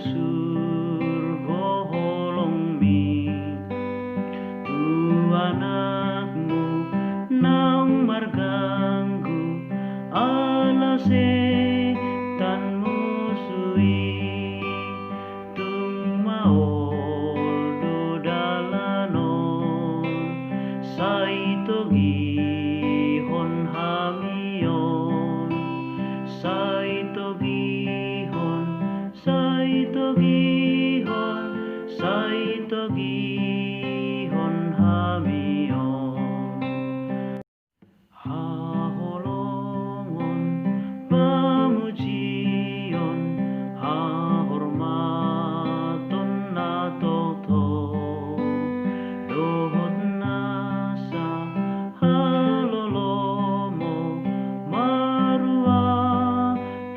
surga holong mi tu anakmu nang marganggu alase tan musui tung maol do dalanon saito gihon hamion saito gihon hamion haholongon pamujion hahormaton natoto dohot nasa halolomo marua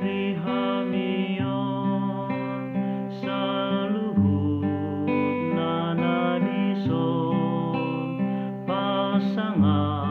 rihamion saluhut nanadison pasangan